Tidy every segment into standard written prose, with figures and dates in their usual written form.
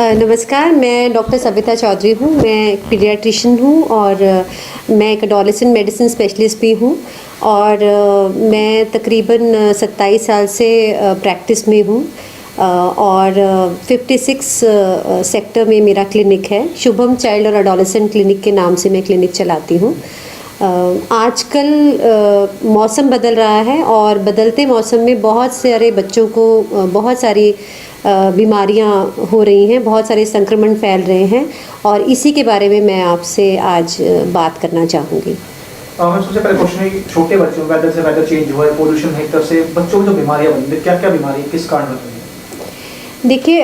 नमस्कार, मैं डॉक्टर सविता चौधरी हूँ। मैं एक पीडियाट्रिशियन हूँ और मैं एक एडोलेसेंट मेडिसिन स्पेशलिस्ट भी हूँ और मैं तकरीबन 27 साल से प्रैक्टिस में हूँ और 56 सेक्टर में मेरा क्लिनिक है। शुभम चाइल्ड और एडोलेसेंट क्लिनिक के नाम से मैं क्लिनिक चलाती हूँ। आजकल मौसम बदल रहा है और बदलते मौसम में बहुत सारे बच्चों को बहुत सारी बीमारियां हो रही हैं, बहुत सारे संक्रमण फैल रहे हैं और इसी के बारे में मैं आपसे आज बात करना चाहूँगी। हम सबसे पहले क्वेश्चन है कि छोटे बच्चों वेदर से वेदर चेंज हुआ है, पोल्यूशन है, एक तरफ से बच्चों में जो बीमारियां बनी है, क्या क्या बीमारी किस कारण बन रही है? देखिए,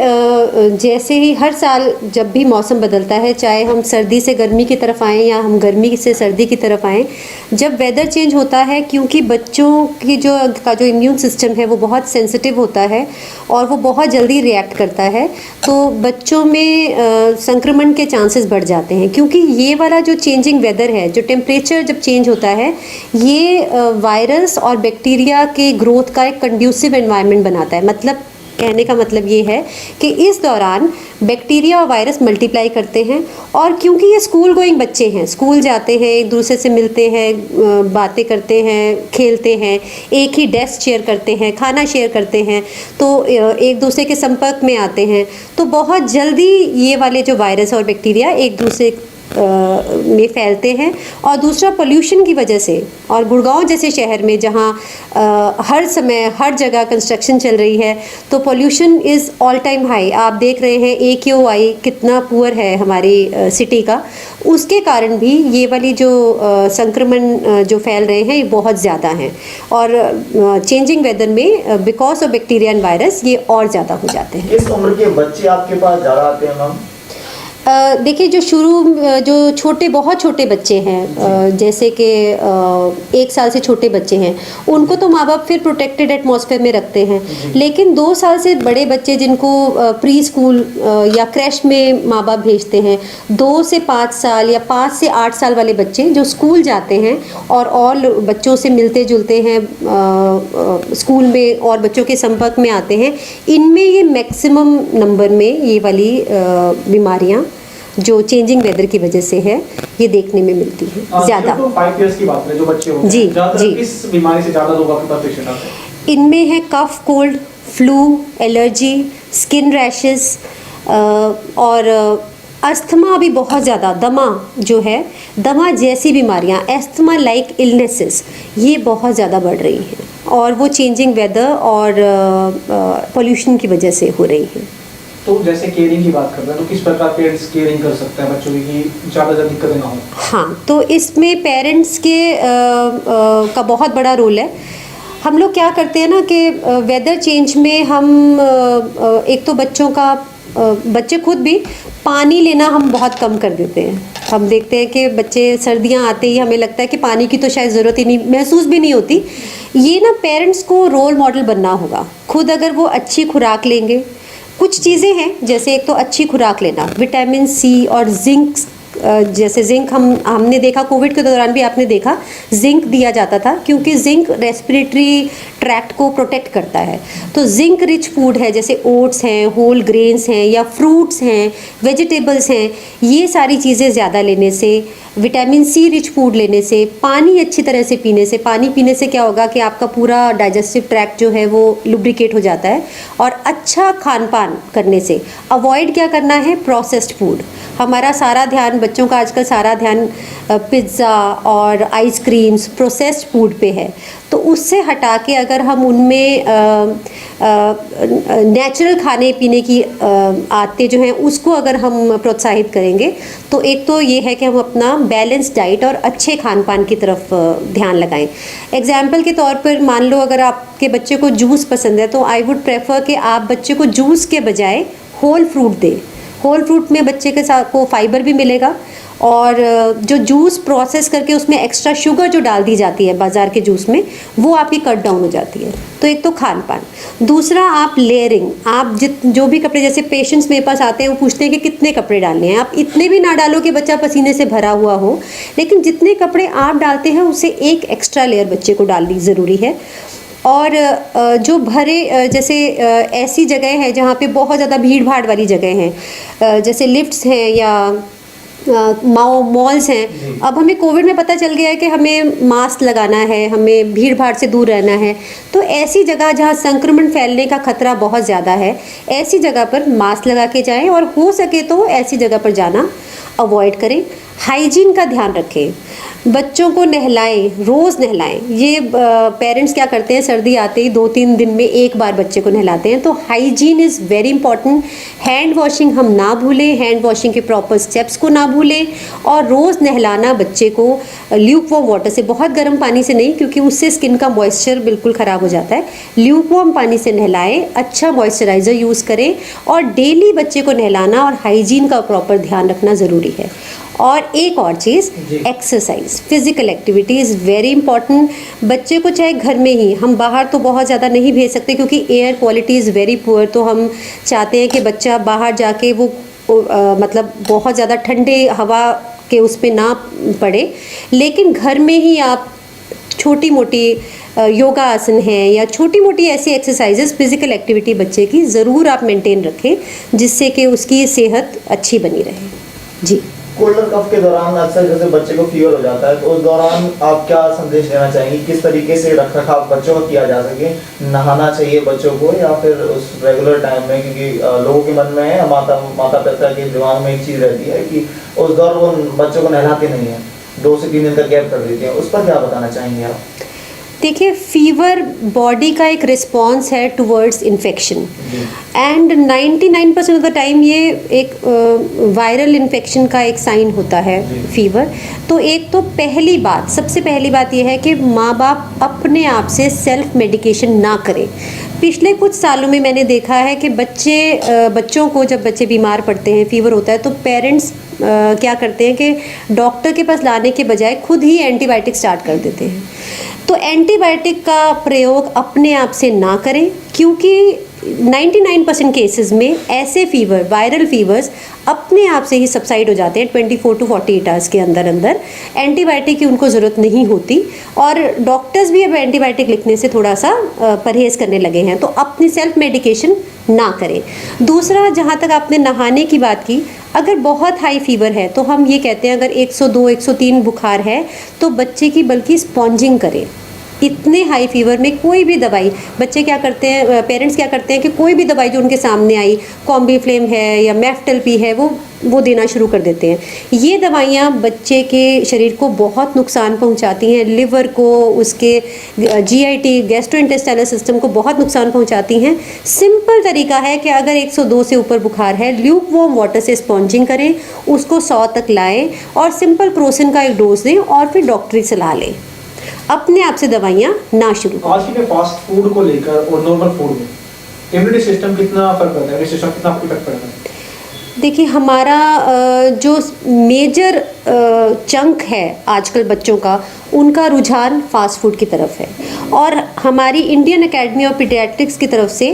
जैसे ही हर साल जब भी मौसम बदलता है, चाहे हम सर्दी से गर्मी की तरफ आएँ या हम गर्मी से सर्दी की तरफ आएँ, जब वेदर चेंज होता है, क्योंकि बच्चों की जो इम्यून सिस्टम है वो बहुत सेंसिटिव होता है और वो बहुत जल्दी रिएक्ट करता है, तो बच्चों में संक्रमण के चांसेस बढ़ जाते हैं। क्योंकि ये वाला जो चेंजिंग वेदर है, जो टेम्परेचर जब चेंज होता है, ये वायरस और बैक्टीरिया के ग्रोथ का एक कंड्यूसिव एनवायरनमेंट बनाता है। मतलब कहने का मतलब ये है कि इस दौरान बैक्टीरिया और वायरस मल्टीप्लाई करते हैं और क्योंकि ये स्कूल गोइंग बच्चे हैं, स्कूल जाते हैं, एक दूसरे से मिलते हैं, बातें करते हैं, खेलते हैं, एक ही डेस्क शेयर करते हैं, खाना शेयर करते हैं, तो एक दूसरे के संपर्क में आते हैं, तो बहुत जल्दी ये वाले जो वायरस और बैक्टीरिया एक दूसरे में फैलते हैं। और दूसरा पोल्यूशन की वजह से, और गुड़गांव जैसे शहर में जहाँ हर समय हर जगह कंस्ट्रक्शन चल रही है, तो pollution is all time high. आप देख रहे हैं AQI कितना पुअर है हमारी सिटी का, उसके कारण भी ये वाली जो संक्रमण जो फैल रहे हैं ये बहुत ज़्यादा हैं और चेंजिंग वेदर में because of bacteria and virus ये और ज़्यादा हो जाते हैं। किस उम्र के बच्चे आपके पास ज़्यादा आते हैं मैम? देखिए, जो छोटे बहुत छोटे बच्चे हैं, जैसे कि 1 साल से छोटे बच्चे हैं, उनको तो माँ बाप फिर प्रोटेक्टेड एटमॉस्फेयर में रखते हैं, लेकिन 2 साल से बड़े बच्चे जिनको प्री स्कूल या क्रैश में माँ बाप भेजते हैं, 2 से 5 साल या 5 से 8 साल वाले बच्चे जो स्कूल जाते हैं और बच्चों से मिलते जुलते हैं, स्कूल में और बच्चों के संपर्क में आते हैं, इनमें ये मैक्सिमम नंबर में ये वाली बीमारियाँ जो चेंजिंग वेदर की वजह से है ये देखने में मिलती है ज़्यादा। 5 इयर्स की बात है, जो बच्चे होते हैं, जी, किस बीमारी से ज़्यादा लोग आपके पास पेशेंट आते हैं? इनमें है cough, cold, flu, allergy, skin rashes और अस्थमा भी बहुत ज़्यादा, दमा जो है, दमा जैसी बीमारियाँ, एस्थमा लाइक इलनेसेस, ये बहुत ज़्यादा बढ़ रही हैं और वो चेंजिंग वेदर और पोल्यूशन की वजह से हो रही हैं। तो जैसे केयरिंग की बात कर रहे हैं, तो किस प्रकार पेरेंट्स केयरिंग कर सकते हैं बच्चों की ज़्यादा दिक्कतें ना हो? हाँ, तो इसमें पेरेंट्स के का बहुत बड़ा रोल है। हम लोग क्या करते हैं ना कि वेदर चेंज में हम एक तो बच्चे खुद भी पानी लेना हम बहुत कम कर देते हैं। हम देखते हैं कि बच्चे सर्दियाँ आते ही हमें लगता है कि पानी की तो शायद ज़रूरत ही नहीं, महसूस भी नहीं होती। ये ना पेरेंट्स को रोल मॉडल बनना होगा। खुद अगर वो अच्छी खुराक लेंगे, कुछ चीज़ें हैं जैसे एक तो अच्छी खुराक लेना, विटामिन C और जिंक, जैसे जिंक हमने देखा कोविड के दौरान भी आपने देखा जिंक दिया जाता था, क्योंकि जिंक रेस्पिरेटरी ट्रैक्ट को प्रोटेक्ट करता है। तो जिंक रिच फूड है, जैसे ओट्स हैं, होल ग्रेन्स हैं या फ्रूट्स हैं, वेजिटेबल्स हैं, ये सारी चीज़ें ज़्यादा लेने से, विटामिन C रिच फूड लेने से, पानी अच्छी तरह से पीने से, पानी पीने से क्या होगा कि आपका पूरा डाइजेस्टिव ट्रैक्ट जो है वो लुब्रिकेट हो जाता है, और अच्छा खान पान करने से, अवॉइड क्या करना है, प्रोसेस्ड फूड। हमारा सारा ध्यान, बच्चों का आजकल सारा ध्यान पिज़्ज़ा और आइसक्रीम्स, प्रोसेस्ड फूड पे है, तो उससे हटा के अगर हम उनमें नेचुरल खाने पीने की आदतें जो हैं उसको अगर हम प्रोत्साहित करेंगे, तो एक तो ये है कि हम अपना बैलेंस डाइट और अच्छे खान पान की तरफ ध्यान लगाएं। एग्जाम्पल के तौर पर मान लो अगर आपके बच्चे को जूस पसंद है, तो आई वुड प्रेफर कि आप बच्चे को जूस के बजाय होल फ्रूट दें। होल फ्रूट में बच्चे के साथ को फाइबर भी मिलेगा, और जो जूस प्रोसेस करके उसमें एक्स्ट्रा शुगर जो डाल दी जाती है बाज़ार के जूस में, वो आपकी कट डाउन हो जाती है। तो एक तो खान पान, दूसरा आप लेयरिंग, आप जो भी कपड़े, जैसे पेशेंट्स मेरे पास आते हैं वो पूछते हैं कि कितने कपड़े डालने हैं। आप इतने भी ना डालो कि बच्चा पसीने से भरा हुआ हो, लेकिन जितने कपड़े आप डालते हैं उससे एक एक्स्ट्रा लेयर बच्चे को डालनी ज़रूरी है। और जो जैसे ऐसी जगह है जहाँ पे बहुत ज़्यादा भीड़ भाड़ वाली जगह हैं, जैसे लिफ्ट्स हैं या मॉल्स हैं। अब हमें कोविड में पता चल गया है कि हमें मास्क लगाना है, हमें भीड़ भाड़ से दूर रहना है। तो ऐसी जगह जहाँ संक्रमण फैलने का खतरा बहुत ज़्यादा है, ऐसी जगह पर मास्क लगा के जाएं और हो सके तो ऐसी जगह पर जाना अवॉइड करें। हाइजीन का ध्यान रखें, बच्चों को नहलाएं, रोज़ नहलाएं। ये पेरेंट्स क्या करते हैं, सर्दी आते ही 2-3 दिन में एक बार बच्चे को नहलाते हैं। तो hygiene is very important. Hand washing हम ना भूलें, हैंड वॉशिंग के प्रॉपर स्टेप्स को ना भूलें, और रोज़ नहलाना बच्चे को ल्यूक वार्म वाटर से, बहुत गर्म पानी से नहीं, क्योंकि उससे स्किन का मॉइस्चर बिल्कुल ख़राब हो जाता है। ल्यूक वार्म पानी से नहलाएं, अच्छा मॉइस्चराइज़र यूज़ करें, और डेली बच्चे को नहलाना और हाइजीन का प्रॉपर ध्यान रखना ज़रूरी है। और एक और चीज़, exercise, physical activity is very important. बच्चे को चाहे घर में ही, हम बाहर तो बहुत ज़्यादा नहीं भेज सकते क्योंकि air quality is very poor, तो हम चाहते हैं कि बच्चा बाहर जाके वो मतलब बहुत ज़्यादा ठंडे हवा के उस पर ना पड़े, लेकिन घर में ही आप छोटी मोटी योगा आसन है या छोटी मोटी ऐसी एक्सरसाइजेस, फिजिकल एक्टिविटी बच्चे की ज़रूर आप मेंटेन रखें, जिससे कि उसकी सेहत अच्छी बनी रहे। जी। कोल्ड और कफ के दौरान अक्सर जैसे बच्चे को फीवर हो जाता है, तो उस दौरान आप क्या संदेश देना चाहेंगे, किस तरीके से रख रखाव बच्चों का किया जा सके? नहाना चाहिए बच्चों को या फिर उस रेगुलर टाइम में? क्योंकि लोगों के मन में है, माता पिता के दिमाग में एक चीज़ रहती है कि उस दौर वो बच्चों को नहलाते नहीं हैं, 2 से 3 दिन तक गैप कर देते हैं। उस पर क्या बताना चाहेंगे आप? देखिए, फीवर बॉडी का एक रिस्पॉन्स है towards infection, and 99% of the time ये एक वायरल इन्फेक्शन का एक साइन होता है फीवर। तो एक तो सबसे पहली बात ये है कि माँ बाप अपने आप से सेल्फ मेडिकेशन ना करें। पिछले कुछ सालों में मैंने देखा है कि बच्चों को, जब बच्चे बीमार पड़ते हैं, फीवर होता है, तो पेरेंट्स क्या करते हैं कि डॉक्टर के पास लाने के बजाय खुद ही एंटीबायोटिक स्टार्ट कर देते हैं। तो एंटीबायोटिक का प्रयोग अपने आप से ना करें, क्योंकि 99% केसेस में ऐसे फीवर, वायरल फीवर्स अपने आप से ही सबसाइड हो जाते हैं 24 to 48 आवर्स के अंदर अंदर। एंटीबायोटिक की उनको ज़रूरत नहीं होती, और डॉक्टर्स भी अब एंटीबायोटिक लिखने से थोड़ा सा परहेज़ करने लगे हैं। तो अपनी सेल्फ मेडिकेशन ना करें। दूसरा, जहाँ तक आपने नहाने की बात की, अगर बहुत हाई फीवर है तो हम ये कहते हैं, अगर 102, 103 बुखार है तो बच्चे की बल्कि स्पॉन्जिंग करें। इतने हाई फीवर में कोई भी दवाई, बच्चे क्या करते हैं, पेरेंट्स क्या करते हैं कि कोई भी दवाई जो उनके सामने आई, कॉम्बीफ्लेम है या मेफ्टल्पी है, वो देना शुरू कर देते हैं। ये दवाइयाँ बच्चे के शरीर को बहुत नुकसान पहुंचाती हैं, लिवर को, उसके GIT गैस्ट्रोइंटेस्टाइनल सिस्टम को बहुत नुकसान पहुंचाती हैं। सिंपल तरीका है कि अगर 102 से ऊपर बुखार है, ल्यूक वार्म वाटर से स्पॉन्जिंग करें, उसको 100 तक लाएं और सिंपल क्रोसिन का एक डोज दें, और फिर डॉक्टरी सलाह लें। अपने आप से दवाइयाँ ना शुरू करें। आज के फास्ट फूड को लेकर और नॉर्मल फूड में इम्यूनिटी सिस्टम कितना फर्क पड़ता है, इम्यूनिटी सिस्टम कितना इफेक्ट पड़ता है? देखिए, हमारा जो मेजर चंक है आजकल बच्चों का, उनका रुझान फास्ट फूड की तरफ है, और हमारी इंडियन एकेडमी ऑफ पीडियाट्रिक्स की तरफ से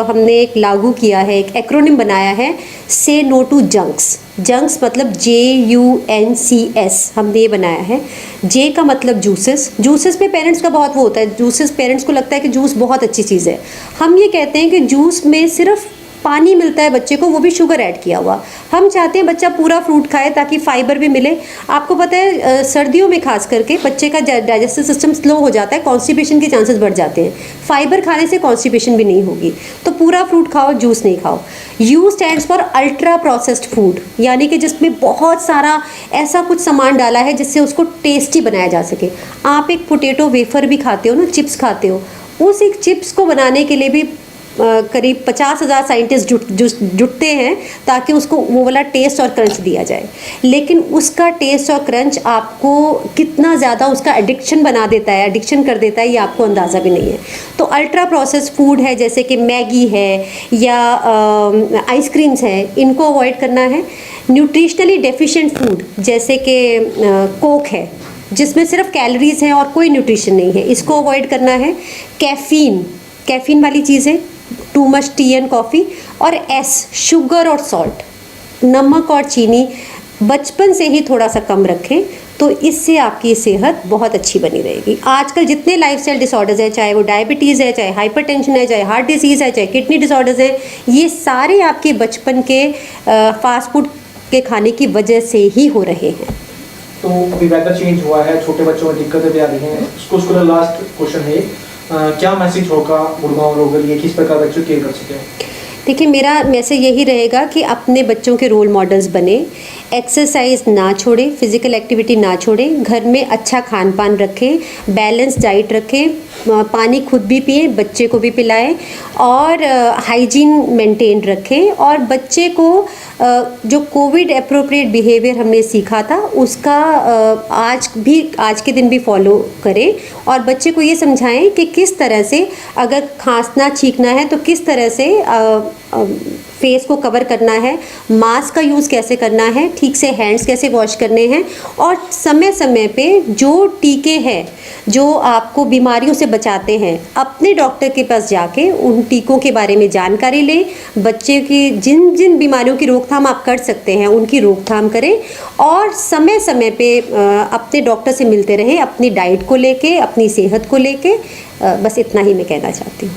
हमने एक लागू किया है, एक एक्रोनिम बनाया है, से नो टू जंक्स। जंक्स मतलब JUNCS हमने ये बनाया है। जे का मतलब जूसेस पे पेरेंट्स का बहुत वो होता है, जूसेस पेरेंट्स को लगता है कि जूस बहुत अच्छी चीज़ है। हम ये कहते हैं कि जूस में सिर्फ पानी मिलता है बच्चे को, वो भी शुगर ऐड किया हुआ। हम चाहते हैं बच्चा पूरा फ्रूट खाए ताकि फाइबर भी मिले। आपको पता है सर्दियों में खास करके बच्चे का डाइजेस्टिव सिस्टम स्लो हो जाता है, कॉन्स्टिपेशन के चांसेस बढ़ जाते हैं। फाइबर खाने से कॉन्स्टिपेशन भी नहीं होगी। तो पूरा फ्रूट खाओ, जूस नहीं खाओ। U stands for ultra processed food, यानी कि जिसमें बहुत सारा ऐसा कुछ सामान डाला है जिससे उसको टेस्टी बनाया जा सके। आप एक पोटैटो वेफर भी खाते हो ना, चिप्स खाते हो, उस एक चिप्स को बनाने के लिए भी करीब 50,000 साइंटिस्ट जुटते हैं ताकि उसको वो वाला टेस्ट और क्रंच दिया जाए। लेकिन उसका टेस्ट और क्रंच आपको कितना ज़्यादा उसका एडिक्शन बना देता है, एडिक्शन कर देता है, ये आपको अंदाज़ा भी नहीं है। तो अल्ट्रा प्रोसेस्ड फूड है, जैसे कि मैगी है या आइसक्रीम्स है, इनको अवॉइड करना है। न्यूट्रिशनली डेफिशिएंट फूड जैसे कि कोक है, जिसमें सिर्फ कैलोरीज हैं और कोई न्यूट्रिशन नहीं है, इसको अवॉइड करना है। कैफ़ीन वाली चीज़ें, too much T and coffee, और शुगर और सॉल्ट, नमक और चीनी बचपन से ही थोड़ा सा कम रखें। तो इससे आपकी सेहत बहुत अच्छी बनी रहेगी। आजकल जितने लाइफस्टाइल डिसऑर्डर्स हैं, चाहे वो डायबिटीज़ है, चाहे हाइपरटेंशन है, चाहे हार्ट डिजीज़ है, चाहे किडनी डिसऑर्डर्स हैं, ये सारे आपके बचपन के फास्ट फूड के खाने की वजह से ही हो रहे हैं। तो अभी वेदर चेंज हुआ है, छोटे बच्चों में दिक्कतें भी आ रही हैं, उसको लास्ट क्वेश्चन है, क्या मैसेज होगा बुढ़गांव लोगों के लिए, किस प्रकार बच्चों केयर कर सकें? देखिए, मेरा मैसेज यही रहेगा कि अपने बच्चों के रोल मॉडल्स बने, एक्सरसाइज ना छोड़ें, फिजिकल एक्टिविटी ना छोड़ें, घर में अच्छा खान पान रखें, बैलेंस डाइट रखें, पानी खुद भी पिए, बच्चे को भी पिलाएं और हाइजीन मेंटेन रखें। और बच्चे को जो कोविड अप्रोप्रिएट बिहेवियर हमने सीखा था उसका आज के दिन भी फॉलो करें और बच्चे को ये समझाएं कि किस तरह से अगर खांसना छींकना है तो किस तरह से फेस को कवर करना है, मास्क का यूज़ कैसे करना है, ठीक से हैंड्स कैसे वॉश करने हैं और समय समय पे जो टीके हैं जो आपको बीमारियों से बचाते हैं, अपने डॉक्टर के पास जाके उन टीकों के बारे में जानकारी लें। बच्चे की जिन जिन बीमारियों की रोकथाम आप कर सकते हैं उनकी रोकथाम करें और समय समय पे अपने डॉक्टर से मिलते रहें, अपनी डाइट को लेके, अपनी सेहत को लेके। बस इतना ही मैं कहना चाहती हूँ।